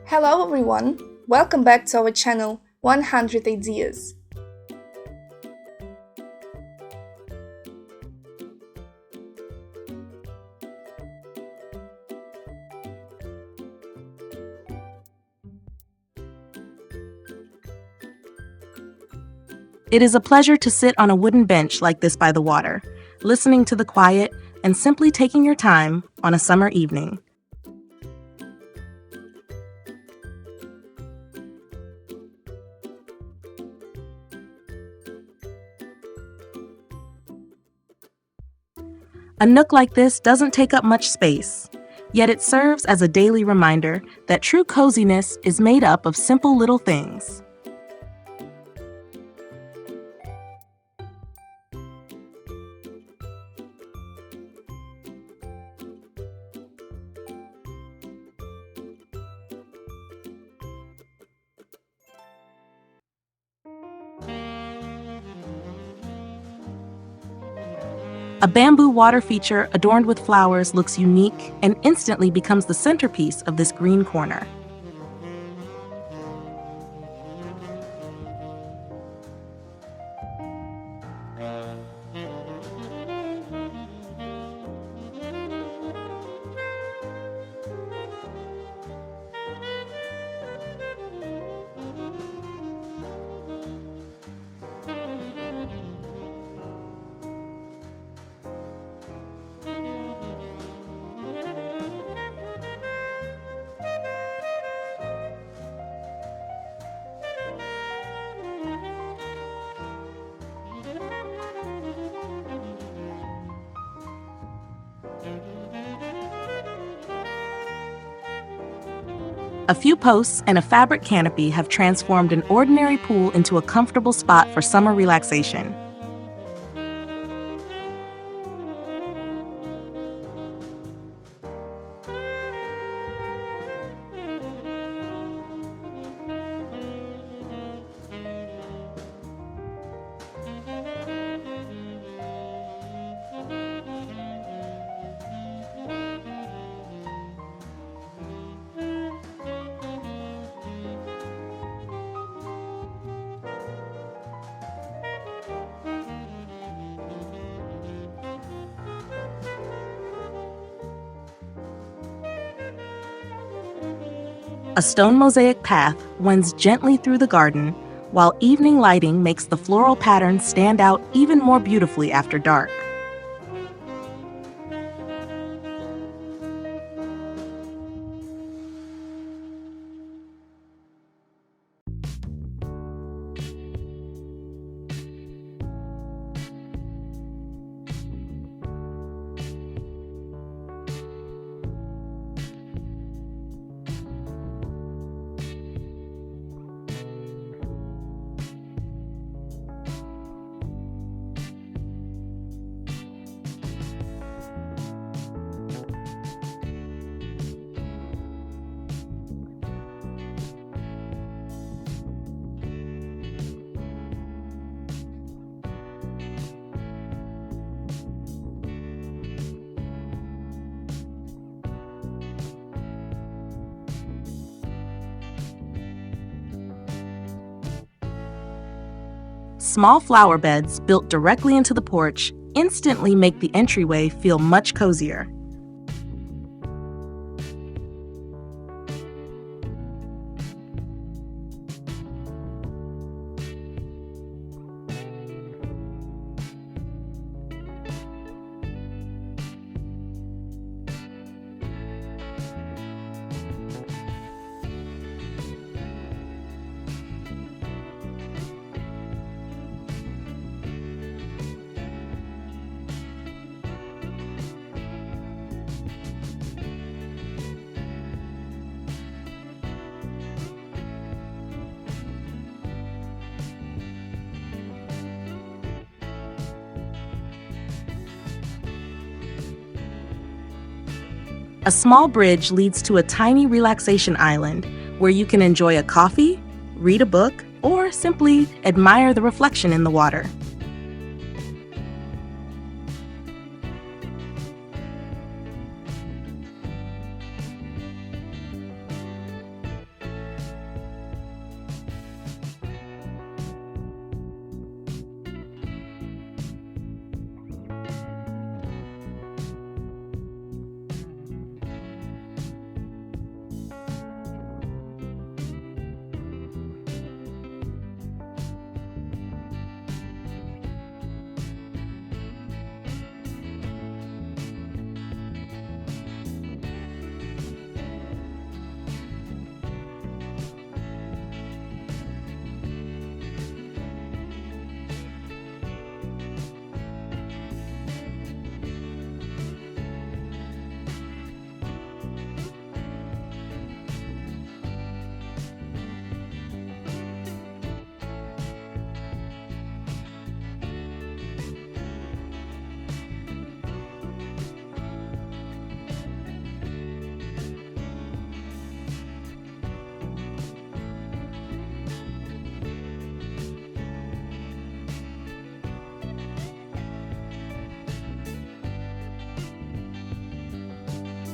Hello everyone, welcome back to our channel 100 Ideas. It is a pleasure to sit on a wooden bench like this by the water, listening to the quiet and simply taking your time on a summer evening. A nook like this doesn't take up much space, yet it serves as a daily reminder that true coziness is made up of simple little things. A bamboo water feature adorned with flowers looks unique and instantly becomes the centerpiece of this green corner. A few posts and a fabric canopy have transformed an ordinary pool into a comfortable spot for summer relaxation. A stone mosaic path winds gently through the garden, while evening lighting makes the floral patterns stand out even more beautifully after dark. Small flower beds built directly into the porch instantly make the entryway feel much cozier. A small bridge leads to a tiny relaxation island where you can enjoy a coffee, read a book, or simply admire the reflection in the water.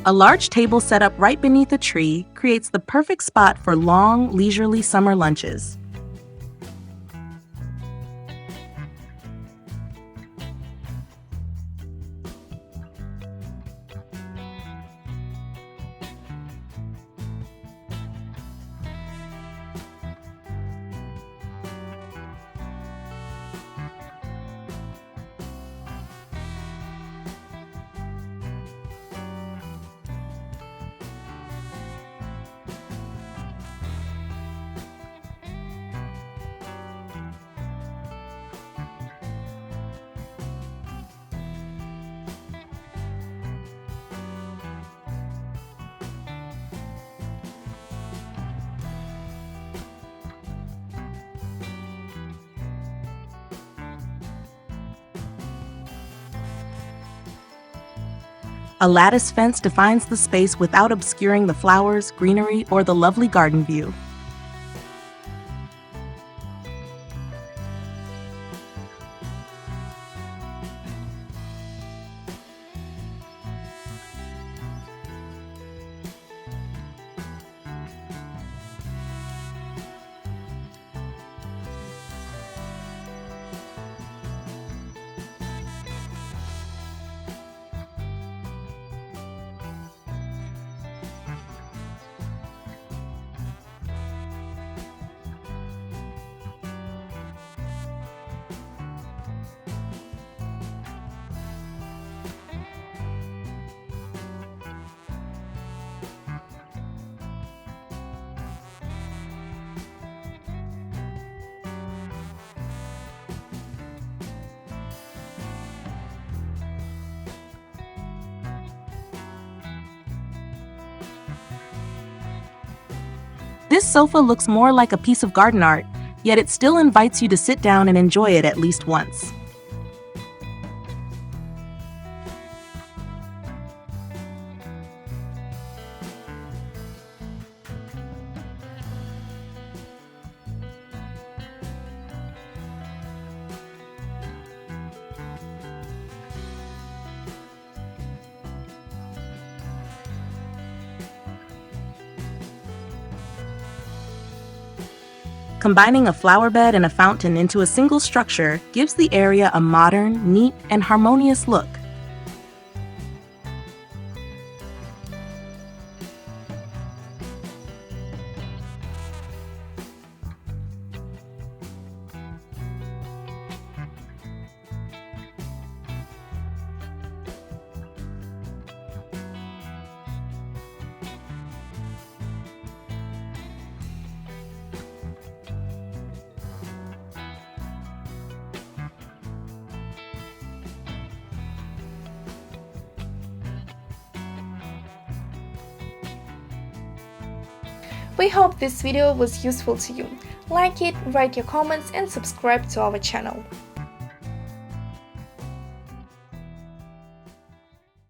A large table set up right beneath a tree creates the perfect spot for long, leisurely summer lunches. A lattice fence defines the space without obscuring the flowers, greenery, or the lovely garden view. This sofa looks more like a piece of garden art, yet it still invites you to sit down and enjoy it at least once. Combining a flower bed and a fountain into a single structure gives the area a modern, neat, and harmonious look. We hope this video was useful to you. Like it, write your comments and subscribe to our channel.